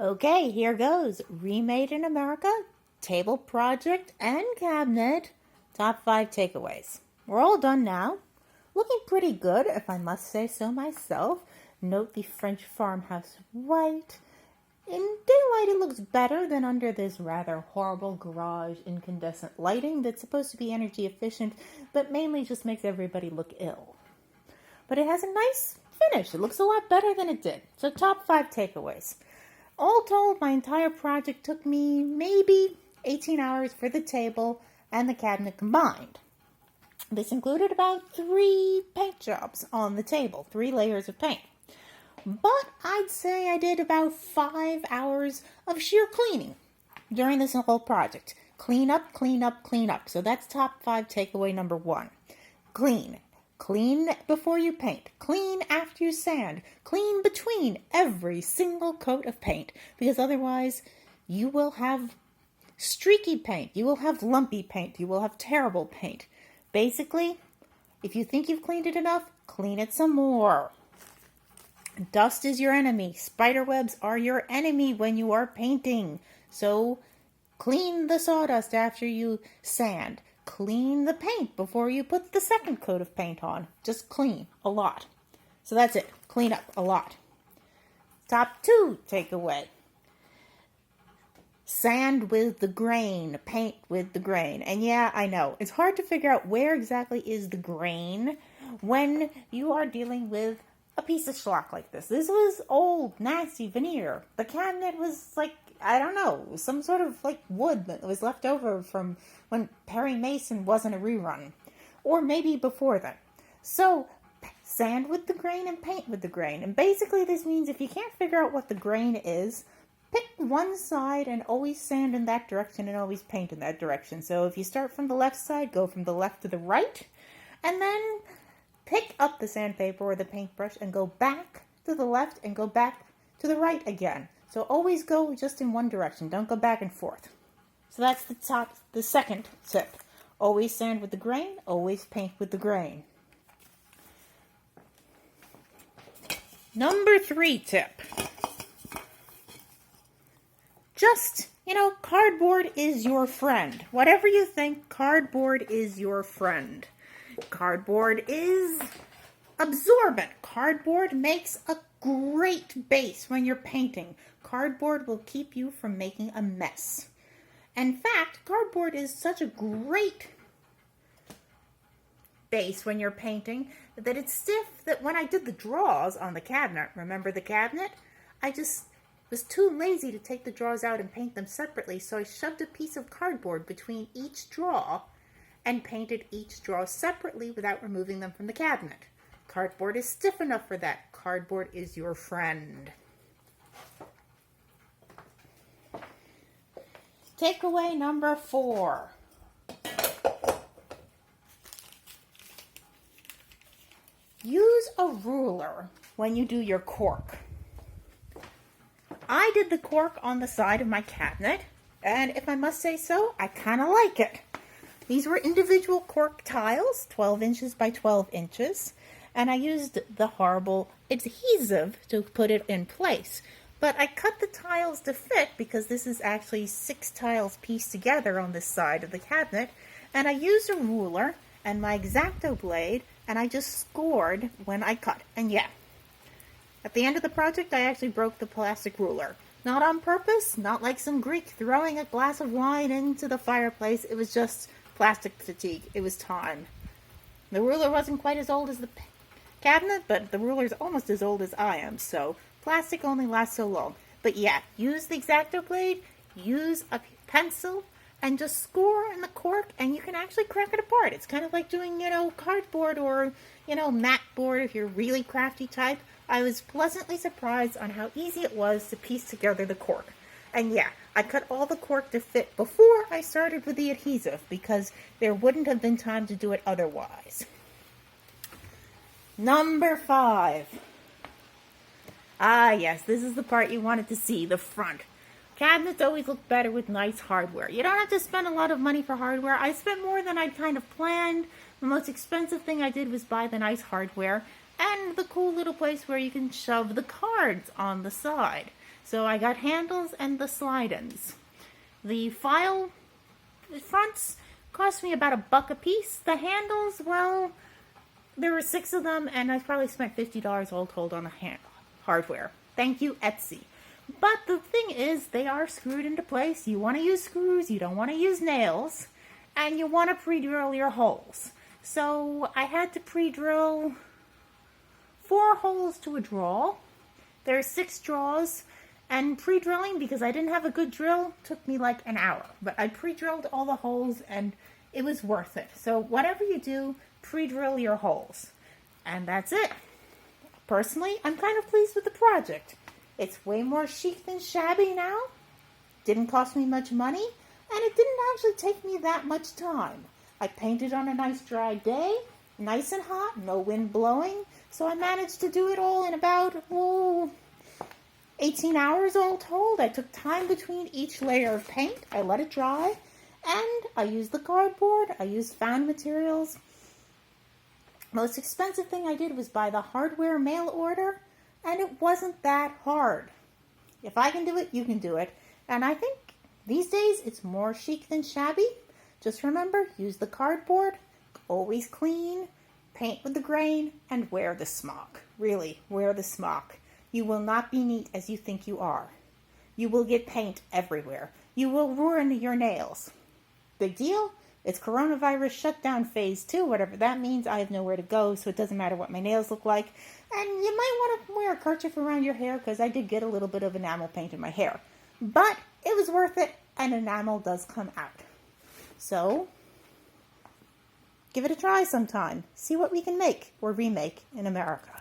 Okay, here goes. Remade in America, table project and cabinet, top 5 takeaways. We're all done now. Looking pretty good, if I must say so myself. Note the French farmhouse white. In daylight, it looks better than under this rather horrible garage incandescent lighting that's supposed to be energy efficient, but mainly just makes everybody look ill. But it has a nice finish. It looks a lot better than it did. So top 5 takeaways. All told, my entire project took me maybe 18 hours for the table and the cabinet combined. This included about 3 paint jobs on the table, 3 layers of paint. But I'd say I did about 5 hours of sheer cleaning during this whole project. Clean up, clean up, clean up. So that's top 5 takeaway number 1. Clean. Clean before you paint. Clean after you sand. Clean between every single coat of paint. Because otherwise, you will have streaky paint. You will have lumpy paint. You will have terrible paint. Basically, if you think you've cleaned it enough, clean it some more. Dust is your enemy. Spider webs are your enemy when you are painting. So, clean the sawdust after you sand. Clean the paint before you put the second coat of paint on. Just clean a lot. So that's it. Clean up a lot. Top 2 takeaway. Sand with the grain. Paint with the grain. And yeah, I know. It's hard to figure out where exactly is the grain when you are dealing with a piece of schlock like this. This was old, nasty veneer. The cabinet was like, I don't know, some sort of like wood that was left over from when Perry Mason wasn't a rerun. Or maybe before then. So, sand with the grain and paint with the grain. And basically this means if you can't figure out what the grain is, pick one side and always sand in that direction and always paint in that direction. So if you start from the left side, go from the left to the right. And then pick up the sandpaper or the paintbrush and go back to the left and go back to the right again. So always go just in one direction. Don't go back and forth. So that's the second tip. Always sand with the grain, always paint with the grain. Number 3 tip. Just, cardboard is your friend. Whatever you think, cardboard is your friend. Cardboard is absorbent. Cardboard makes a great base when you're painting. Cardboard will keep you from making a mess. In fact, cardboard is such a great base when you're painting that it's stiff that when I did the draws on the cabinet, remember the cabinet? I just was too lazy to take the draws out and paint them separately, so I shoved a piece of cardboard between each draw and painted each draw separately without removing them from the cabinet. Cardboard is stiff enough for that. Cardboard is your friend. Takeaway number 4. Use a ruler when you do your cork. I did the cork on the side of my cabinet, and if I must say so, I kind of like it. These were individual cork tiles, 12 inches by 12 inches, and I used the horrible adhesive to put it in place. But I cut the tiles to fit because this is actually 6 tiles pieced together on this side of the cabinet, and I used a ruler and my X-Acto blade, and I just scored when I cut. And yeah, at the end of the project, I actually broke the plastic ruler. Not on purpose, not like some Greek throwing a glass of wine into the fireplace. It was just plastic fatigue. It was time. The ruler wasn't quite as old as the cabinet, but the ruler's almost as old as I am, so plastic only lasts so long. But yeah, use the X-Acto blade, use a pencil, and just score in the cork, and you can actually crack it apart. It's kind of like doing, cardboard or, mat board if you're really crafty type. I was pleasantly surprised on how easy it was to piece together the cork. And yeah, I cut all the cork to fit before I started with the adhesive because there wouldn't have been time to do it otherwise. Number 5. Ah, yes, this is the part you wanted to see, the front. Cabinets always look better with nice hardware. You don't have to spend a lot of money for hardware. I spent more than I'd kind of planned. The most expensive thing I did was buy the nice hardware. and the cool little place where you can shove the cards on the side. So I got handles and the slide-ins. The file fronts cost me about $1 a piece. The handles, well, there were 6 of them, and I probably spent $50 all told on the hardware. Thank you, Etsy. But the thing is, they are screwed into place. You want to use screws, you don't want to use nails, and you want to pre-drill your holes. So I had to pre-drill 4 holes to a draw. There's 6 draws, and pre-drilling, because I didn't have a good drill, took me like an hour. But I pre-drilled all the holes, and it was worth it. So whatever you do, pre-drill your holes. And that's it. Personally, I'm kind of pleased with the project. It's way more chic than shabby now. Didn't cost me much money, and it didn't actually take me that much time. I painted on a nice dry day, nice and hot, no wind blowing, so I managed to do it all in about, 18 hours all told. I took time between each layer of paint. I let it dry, and I used the cardboard. I used found materials. Most expensive thing I did was buy the hardware mail order, and it wasn't that hard. If I can do it, you can do it. And I think these days it's more chic than shabby. Just remember, use the cardboard, always clean, paint with the grain, and wear the smock. Really, wear the smock. You will not be neat as you think you are. You will get paint everywhere. You will ruin your nails. Big deal? It's coronavirus shutdown phase 2, whatever that means. I have nowhere to go, so it doesn't matter what my nails look like. And you might want to wear a kerchief around your hair, because I did get a little bit of enamel paint in my hair. But it was worth it, and enamel does come out. So, give it a try sometime. See what we can make or remake in America.